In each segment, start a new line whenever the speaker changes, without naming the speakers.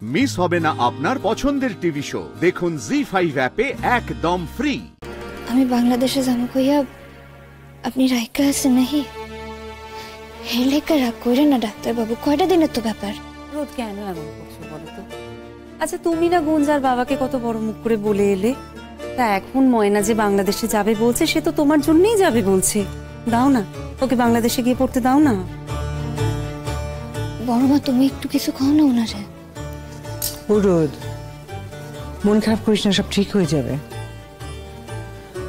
Miss হবে না আপনার পছন্দের টিভি শো। দেখুন জি5 অ্যাপে একদম ফ্রি।
আমি বাংলাদেশে যাবো কইয়া আপনি রাইকা আছেন নাহি? হেলেকা রাগ করে না ডাক্তার বাবু, কয়টা দিনের তো ব্যাপার।
রোদ কেন এমন করছো বলো তো? আচ্ছা তুমি না গুঞ্জার বাবাকে কত বড় মুখ করে বলে এলে, তা এখন ময়না যে বাংলাদেশে যাবে বলছে সে তো তোমার জন্যই যাবে বলছে। দাও না ওকে বাংলাদেশে গিয়ে পড়তে দাও না।
বড় মা তুমি একটু কিছু খাও না ওনারে।
ও রোদ, মন খারাপ করিস না, সব ঠিক হয়ে যাবে।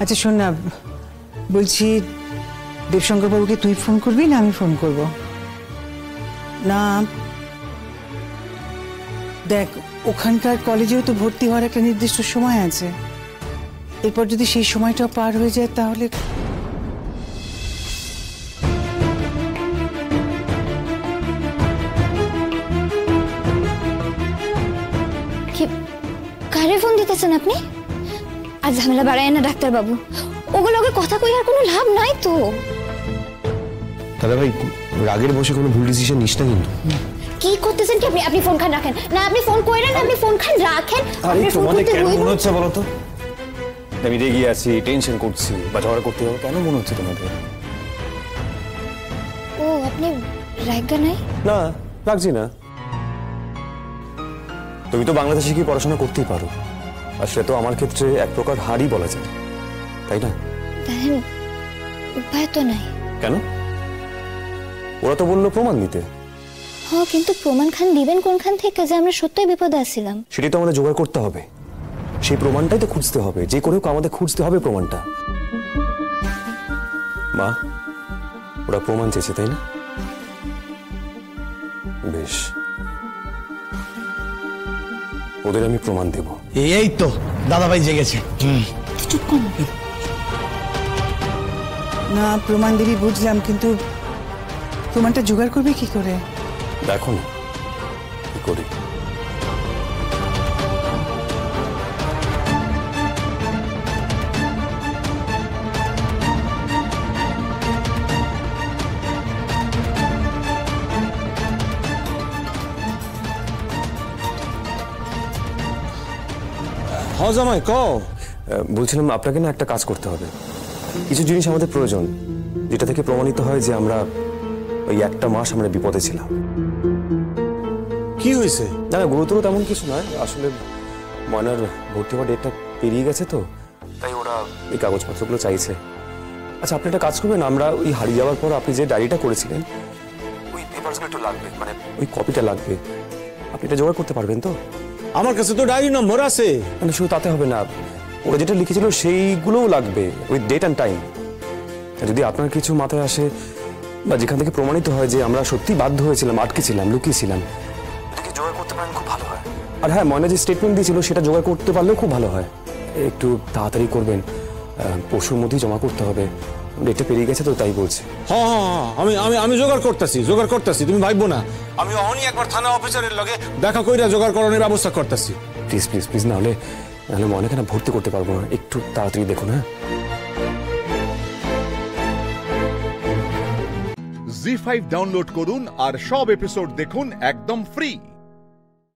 আচ্ছা শোন না, বলছি দেবশঙ্কর বাবুকে তুই ফোন করবি না আমি ফোন করব? না দেখ, ওখানকার কলেজেও তো ভর্তি হওয়ার একটা নির্দিষ্ট সময় আছে। এরপর যদি সেই সময়টা পার হয়ে যায় তাহলে
কারে ফোন দিতেছেন আপনি? আর ঝামেলা বাড়ায় না ডাক্তার বাবু, ওগুলোকে কথা কই আর কোনো লাভ নাই তো।
দাদা ভাই রাগের বসে কোনো ভুল ডিসিশন নিস না কিন্তু।
কি করতেছেন কি আপনি? আপনি ফোন খান রাখেন না, আপনি ফোন কইরেন না, আপনি ফোন খান রাখেন।
আরে তোমাদের কেন মনে হচ্ছে বলো তো আমি রেগে আছি, টেনশন করছি বা ঝগড়া করতে হবে, কেন মনে হচ্ছে তোমাদের?
ও আপনি রাগা নাই?
না রাখছি না, তুমি তো বাংলাদেশে গিয়ে পড়াশোনা করতেই পারো, আর সেটা তো আমার ক্ষেত্রে এক প্রকার হারই বলা যায়, তাই না?
দেখেন উপায় তো নাই।
কেন? ওরা তো বললো প্রমাণ দিতে।
হ্যাঁ কিন্তু প্রমাণ খান দিবেন কোনখান থেকে যে আমরা সত্যই বিপদে আছিলাম?
সেটাই তো আমাদের জোগাড় করতে হবে, সেই প্রমাণটাই তো খুঁজতে হবে, যে করে হোক আমাদের খুঁজতে হবে প্রমাণটা। মা ওরা প্রমাণ চেয়েছে তাই না? বেশ, ওদের আমি প্রমাণ দেব।
এই তো দাদাভাই জেগেছে।
চুপ করুন
না, প্রমাণ দিবি বুঝলাম, কিন্তু প্রমাণটা জোগাড় করবে কি করে?
দেখো না কি করি।
জামাই কও।
বলছিলাম আপনাকে না একটা কাজ করতে হবে, কিছু জিনিস আমাদের প্রয়োজন, যেটা থেকে প্রমাণিত হয় যে আমরা ওই একটা মাস আমরা বিপদে ছিলাম।
কি হয়েছে?
না না গুরুতর তেমন কিছু নয়, আসলে ময়নার ভর্তি হওয়ার ডেটটা পেরিয়ে গেছে তো, তাই ওরা এই কাগজপত্রগুলো চাইছে। আচ্ছা আপনি একটা কাজ করবেন, আমরা ওই হারিয়ে যাওয়ার পর আপনি যে ডায়েরিটা করেছিলেন ওই পেপারসগুলো একটু লাগবে, মানে ওই কপিটা লাগবে, আপনি এটা জোগাড় করতে পারবেন তো?
আমার কাছে তো ডায়েরি নম্বর আছে।
মানে শুধু তাতে হবে না, ওরা যেটা লিখেছিল সেইগুলোও লাগবে, উইথ ডেট অ্যান্ড টাইম। যদি আপনার কিছু মাথায় আসে বা যেখান থেকে প্রমাণিত হয় যে আমরা সত্যি বাধ্য হয়েছিলাম, আটকে ছিলাম, লুকিয়েছিলাম, এটাকে জোগাড় করতে পারেন খুব ভালো হয়। আর হ্যাঁ, ময়না যে স্টেটমেন্ট দিয়েছিল সেটা জোগাড় করতে পারলেও খুব ভালো হয়। একটু তাড়াতাড়ি করবেন, পরশুর মধ্যেই জমা করতে হবে, ডেটটা পেরিয়ে গেছে তো তাই বলছে।
হ্যাঁ হ্যাঁ আমি আমি আমি জোগাড় করতেছি, তুমি ভাববো না। আমি অহনি একবার থানা অফিসারের লগে দেখা কইরা জোগাড় করানোর ব্যবস্থা করতেছি।
প্লিজ প্লিজ প্লিজ, নাহলে ময়নাকে না ভর্তি করতে পারবো না, একটু তাড়াতাড়ি দেখুন। হ্যাঁ
জি5 ডাউনলোড করুন আর সব এপিসোড দেখুন একদম ফ্রি।